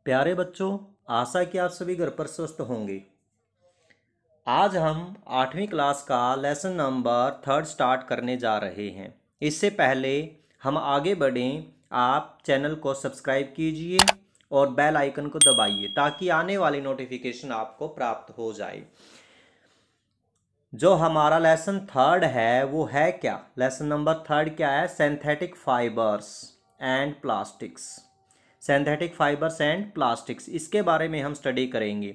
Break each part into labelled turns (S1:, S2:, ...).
S1: प्यारे बच्चों, आशा कि आप सभी घर पर स्वस्थ होंगे। आज हम 8वीं क्लास का लेसन नंबर 3 स्टार्ट करने जा रहे हैं। इससे पहले हम आगे बढ़ें, आप चैनल को सब्सक्राइब कीजिए और बेल आइकन को दबाइए ताकि आने वाली नोटिफिकेशन आपको प्राप्त हो जाए। जो हमारा लेसन 3 है वो है क्या? लेसन नंबर 3 क्या है? Synthetic fibres and plastics. Synthetic fibres and plastics, इसके बारे में हम स्टडी करेंगे।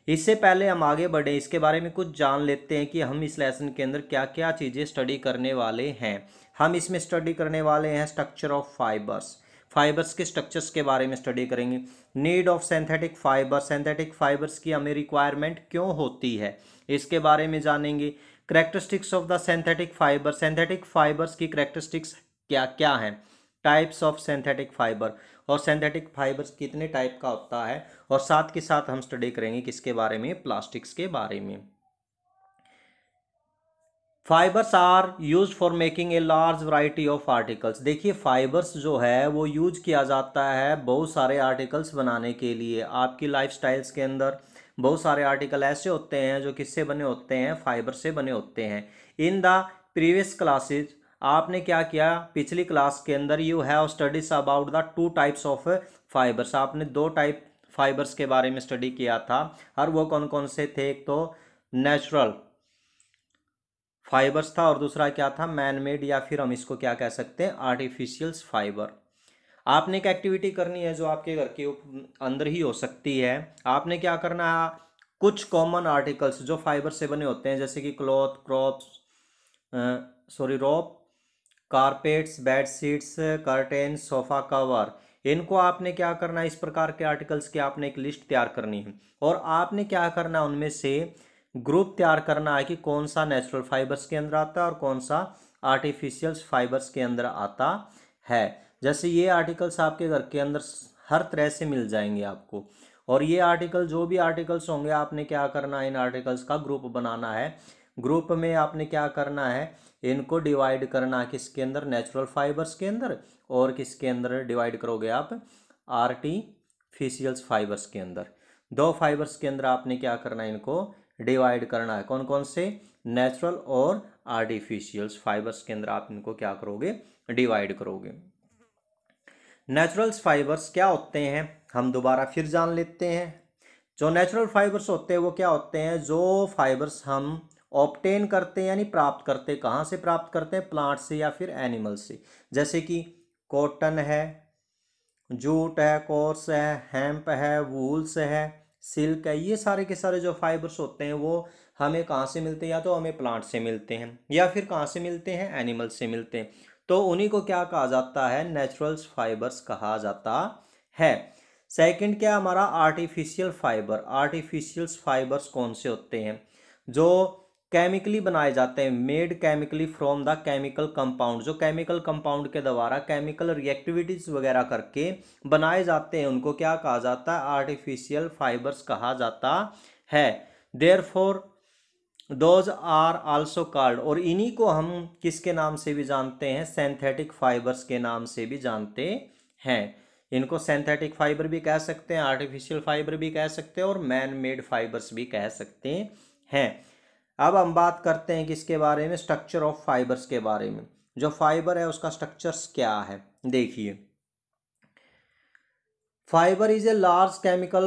S1: इससे पहले हम आगे बढ़े, इसके बारे में कुछ जान लेते हैं कि हम इस लेसन के अंदर क्या क्या चीज़ें स्टडी करने वाले हैं। हम इसमें स्टडी करने वाले हैं स्ट्रक्चर ऑफ फाइबर्स। फाइबर्स के स्ट्रक्चर्स के बारे में स्टडी करेंगे। Need of synthetic fibre, synthetic fibres की हमें रिक्वायरमेंट क्यों होती है, इसके बारे में जानेंगे। Characteristics of the synthetic fibre, synthetic fibres की करेक्टरिस्टिक्स क्या क्या हैं। टाइप्स ऑफ सिंथेटिक फाइबर, और सिंथेटिक फाइबर्स कितने टाइप का होता है, और साथ के साथ हम स्टडी करेंगे किसके बारे में? प्लास्टिक्स के बारे में। Fibres are use for making a large variety of articles. देखिए, फाइबर्स जो है वो यूज किया जाता है बहुत सारे आर्टिकल्स बनाने के लिए। आपकी लाइफ स्टाइल्स के अंदर बहुत सारे आर्टिकल ऐसे होते हैं जो किससे बने होते हैं? फाइबर से बने होते हैं। इन द प्रीवियस क्लासेज, आपने क्या किया पिछली क्लास के अंदर? You have studies about the 2 types of fibres. आपने 2 टाइप फाइबर्स के बारे में स्टडी किया था, और वो कौन कौन से थे? एक तो नेचुरल फाइबर्स था, और दूसरा क्या था? मैन मेड, या फिर हम इसको क्या कह सकते हैं? Artificial fibre. आपने एक एक्टिविटी करनी है जो आपके घर के अंदर ही हो सकती है। आपने क्या करना है? कुछ कॉमन आर्टिकल्स जो फाइबर से बने होते हैं, जैसे कि cloth, rope, carpets, bed sheets, curtain, sofa cover, इनको आपने क्या करना है? इस प्रकार के आर्टिकल्स की आपने एक लिस्ट तैयार करनी है, और आपने क्या करना है? उनमें से ग्रुप तैयार करना है कि कौन सा नेचुरल फाइबर्स के अंदर आता है और कौन सा आर्टिफिशियल फाइबर्स के अंदर आता है। जैसे ये आर्टिकल्स आपके घर के अंदर हर तरह से मिल जाएंगे आपको, और ये आर्टिकल, जो भी आर्टिकल्स होंगे, आपने क्या करना है? इन आर्टिकल्स का ग्रुप बनाना है। ग्रुप में आपने क्या करना है? इनको डिवाइड करना है किसके अंदर? नेचुरल फाइबर्स के अंदर। और किसके अंदर डिवाइड करोगे आप? आर्टिफिशियल फाइबर्स के अंदर। 2 फाइबर्स के अंदर आपने क्या करना है? इनको डिवाइड करना है। कौन कौन से? नेचुरल और आर्टिफिशियल फाइबर्स के अंदर आप इनको क्या करोगे? डिवाइड करोगे। नेचुरल फाइबर्स क्या होते हैं, हम दोबारा फिर जान लेते हैं। जो नेचुरल फाइबर्स होते हैं वो क्या होते हैं? जो फाइबर्स हम ऑब्टेन करते हैं, यानी प्राप्त करते हैं। कहाँ से प्राप्त करते हैं? प्लांट से या फिर एनिमल से। जैसे कि कॉटन है, जूट है, कोर्स है, हेम्प है, वूल्स है, सिल्क है। ये सारे के सारे जो फाइबर्स होते हैं वो हमें कहाँ से मिलते हैं? या तो हमें प्लांट से मिलते हैं, या फिर कहाँ से मिलते हैं? एनिमल से मिलते हैं। तो उन्हीं को क्या कहा जाता है? नेचुरल फाइबर्स कहा जाता है। सेकंड क्या हमारा? Artificial fibre. आर्टिफिशियल फाइबर्स कौन से होते हैं? जो केमिकली बनाए जाते हैं, made chemically from the chemical compound. जो केमिकल कंपाउंड के द्वारा केमिकल रिएक्टिविटीज वगैरह करके बनाए जाते हैं, उनको क्या कहा जाता है? आर्टिफिशियल फाइबर्स कहा जाता है। Therefore those are also called, और इन्हीं को हम किसके नाम से भी जानते हैं? सिंथेटिक फाइबर्स के नाम से भी जानते हैं। इनको सिंथेटिक फाइबर भी कह सकते हैं, आर्टिफिशियल फाइबर भी कह सकते हैं, और मैन मेड फाइबर्स भी कह सकते हैं। अब हम बात करते हैं किसके बारे में? स्ट्रक्चर ऑफ फाइबर्स के बारे में। जो फाइबर है उसका स्ट्रक्चर्स क्या है? देखिए, fibre is a large chemical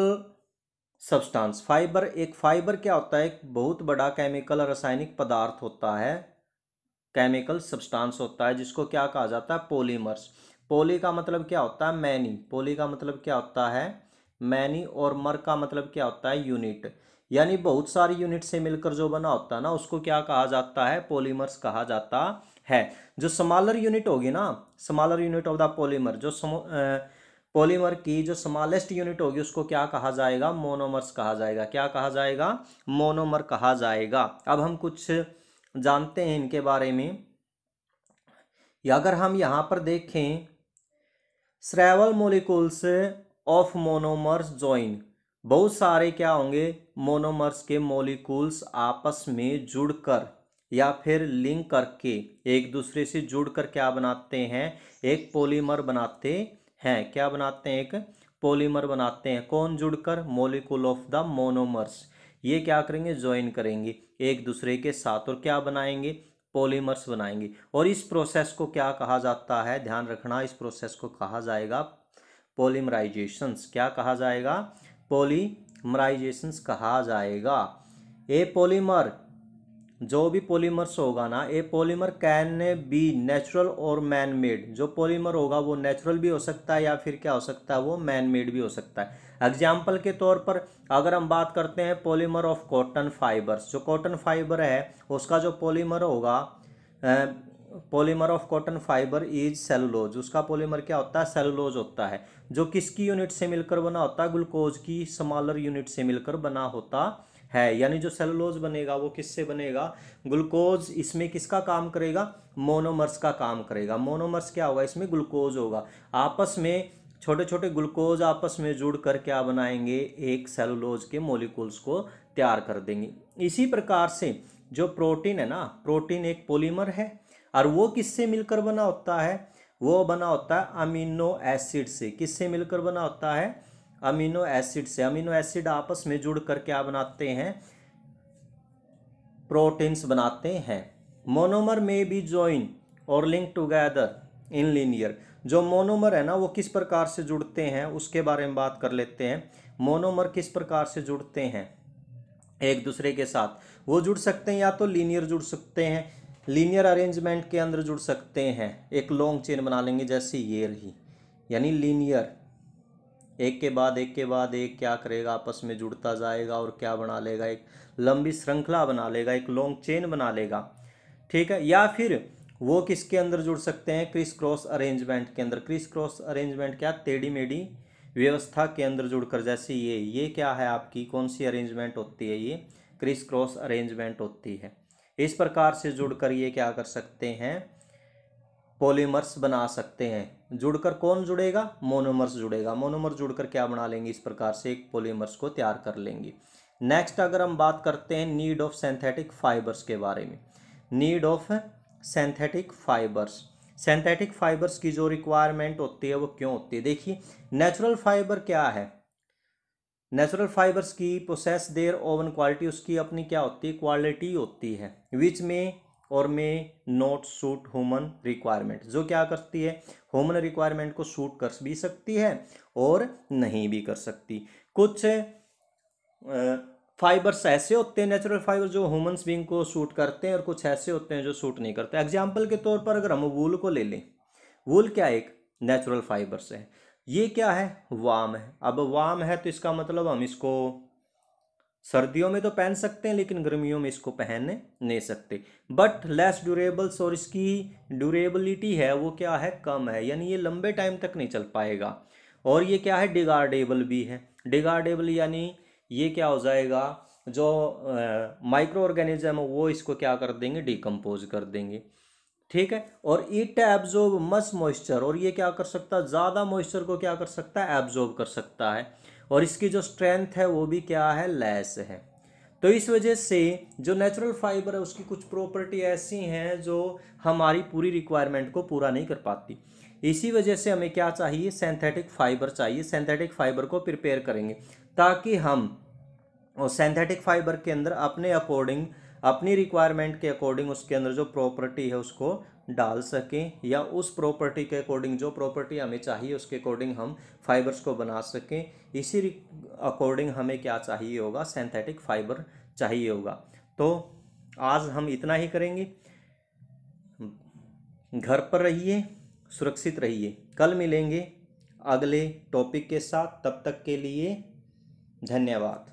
S1: substance. Fibre क्या होता है? एक बहुत बड़ा केमिकल रासायनिक पदार्थ होता है, केमिकल सब्सटेंस होता है, जिसको क्या कहा जाता है? पॉलीमर्स। पॉली का मतलब क्या होता है? मैनी। पॉली का मतलब क्या होता है? मैनी। और मर का मतलब क्या होता है? यूनिट। यानी बहुत सारी यूनिट से मिलकर जो बना होता है ना, उसको क्या कहा जाता है? पॉलीमर्स कहा जाता है। जो स्मॉलर यूनिट होगी ना, smaller unit of the polymer, जो पॉलीमर की जो स्मॉलेस्ट यूनिट होगी, उसको क्या कहा जाएगा? मोनोमर्स कहा जाएगा। क्या कहा जाएगा? मोनोमर कहा जाएगा। अब हम कुछ जानते हैं इनके बारे में। या अगर हम यहाँ पर देखें, several molecules of monomers join, बहुत सारे क्या होंगे? मोनोमर्स के मॉलिक्यूल्स आपस में जुड़कर या फिर लिंक करके एक दूसरे से जुड़कर क्या बनाते हैं? एक पॉलीमर बनाते हैं। क्या बनाते हैं? एक पॉलीमर बनाते हैं। कौन जुड़कर? Molecule of the monomers. ये क्या करेंगे? ज्वाइन करेंगे एक दूसरे के साथ और क्या बनाएंगे? पॉलीमर्स बनाएंगे। और इस प्रोसेस को क्या कहा जाता है? ध्यान रखना, इस प्रोसेस को कहा जाएगा पॉलीमराइजेशंस। क्या कहा जाएगा? पॉलीमराइजेशंस कहा जाएगा। ए पॉलीमर, जो भी पॉलीमर्स होगा ना, ए पॉलीमर कैन बी नेचुरल और मैन मेड। जो पॉलीमर होगा वो नेचुरल भी हो सकता है या फिर क्या हो सकता है? वो मैन मेड भी हो सकता है। एग्जाम्पल के तौर पर अगर हम बात करते हैं पॉलीमर ऑफ कॉटन फाइबर्स, जो कॉटन फाइबर है उसका जो पॉलीमर होगा, polymer of cotton fibre is cellulose. उसका पॉलीमर क्या होता है? सेलुलोज होता है, जो किसकी यूनिट से मिलकर बना होता है? ग्लूकोज की स्मॉलर यूनिट से मिलकर बना होता है। यानी जो सेलुलोज बनेगा वो किससे बनेगा? ग्लूकोज। इसमें किसका काम करेगा? मोनोमर्स का काम करेगा। मोनोमर्स क्या होगा? इसमें ग्लूकोज होगा। आपस में छोटे छोटे ग्लूकोज आपस में जुड़कर क्या बनाएंगे? एक सेलुलोज के मॉलिक्यूल्स को तैयार कर देंगे। इसी प्रकार से जो प्रोटीन है ना, प्रोटीन एक पॉलीमर है और वो किससे मिलकर बना होता है? वो बना होता है अमीनो एसिड से। किससे मिलकर बना होता है? अमीनो एसिड से। अमीनो एसिड आपस में जुड़कर क्या बनाते हैं? प्रोटीन्स बनाते हैं। मोनोमर में बी जॉइन और लिंक टुगेदर इन लीनियर। जो मोनोमर है ना वो किस प्रकार से जुड़ते हैं उसके बारे में बात कर लेते हैं। मोनोमर किस प्रकार से जुड़ते हैं एक दूसरे के साथ? वो जुड़ सकते हैं या तो लीनियर जुड़ सकते हैं, लीनियर अरेंजमेंट के अंदर जुड़ सकते हैं। एक लॉन्ग चेन बना लेंगे जैसे ये रही, यानी लीनियर, एक के बाद एक के बाद एक क्या करेगा? आपस में जुड़ता जाएगा और क्या बना लेगा? एक लंबी श्रृंखला बना लेगा, एक लॉन्ग चेन बना लेगा। ठीक है। या फिर वो किसके अंदर जुड़ सकते हैं? क्रिस क्रॉस अरेंजमेंट के अंदर। क्रिस क्रॉस अरेंजमेंट क्या? टेढ़ी मेढ़ी व्यवस्था के अंदर जुड़कर। जैसे ये क्या है आपकी? कौन सी अरेंजमेंट होती है? ये क्रिस क्रॉस अरेंजमेंट होती है। इस प्रकार से जुड़कर ये क्या कर सकते हैं? पॉलीमर्स बना सकते हैं। जुड़कर कौन जुड़ेगा? मोनोमर्स जुड़ेगा। मोनोमर जुड़कर क्या बना लेंगे? इस प्रकार से एक पॉलीमर्स को तैयार कर लेंगे। नेक्स्ट अगर हम बात करते हैं नीड ऑफ सिंथेटिक फाइबर्स के बारे में। Need of synthetic fibres. Synthetic fibres की जो रिक्वायरमेंट होती है वो क्यों होती है? देखिए, नेचुरल फाइबर क्या है? नेचुरल फाइबर्स की पोसेस देयर ओवन क्वालिटी, उसकी अपनी क्या होती है? क्वालिटी होती है। विच में और में नॉट सूट ह्यूमन रिक्वायरमेंट, जो क्या करती है? ह्यूमन रिक्वायरमेंट को सूट कर भी सकती है और नहीं भी कर सकती। कुछ फाइबर्स ऐसे होते हैं नेचुरल फाइबर जो ह्यूमंस बीइंग को सूट करते हैं और कुछ ऐसे होते हैं जो सूट नहीं करते। एग्जाम्पल के तौर पर अगर हम वूल को ले लें, वूल क्या एक नेचुरल फाइबर्स है। ये क्या है? वाम है। अब वाम है तो इसका मतलब हम इसको सर्दियों में तो पहन सकते हैं लेकिन गर्मियों में इसको पहन नहीं सकते। बट लेस ड्यूरेबल्स, और इसकी ड्यूरेबिलिटी है वो क्या है? कम है, यानी ये लंबे टाइम तक नहीं चल पाएगा। और ये क्या है? डिगार्डेबल भी है। डिगार्डेबल यानी ये क्या हो जाएगा? जो माइक्रो ऑर्गेनिज्म है वो इसको क्या कर देंगे? डिकम्पोज कर देंगे। ठीक है। और इट एब्जॉर्ब मच मॉइस्चर, और ये क्या कर सकता है? ज़्यादा मॉइस्चर को क्या कर सकता है? एब्जॉर्ब कर सकता है। और इसकी जो स्ट्रेंथ है वो भी क्या है? लेस है। तो इस वजह से जो नेचुरल फाइबर है उसकी कुछ प्रॉपर्टी ऐसी हैं जो हमारी पूरी रिक्वायरमेंट को पूरा नहीं कर पाती। इसी वजह से हमें क्या चाहिए? सिंथेटिक फाइबर चाहिए। सिंथेटिक फाइबर को प्रिपेयर करेंगे ताकि हम और सिंथेटिक फाइबर के अंदर अपने अकॉर्डिंग, अपनी रिक्वायरमेंट के अकॉर्डिंग उसके अंदर जो प्रॉपर्टी है उसको डाल सकें, या उस प्रॉपर्टी के अकॉर्डिंग जो प्रॉपर्टी हमें चाहिए उसके अकॉर्डिंग हम फाइबर्स को बना सकें। इसी अकॉर्डिंग हमें क्या चाहिए होगा? सिंथेटिक फाइबर चाहिए होगा। तो आज हम इतना ही करेंगे। घर पर रहिए, सुरक्षित रहिए। कल मिलेंगे अगले टॉपिक के साथ। तब तक के लिए धन्यवाद।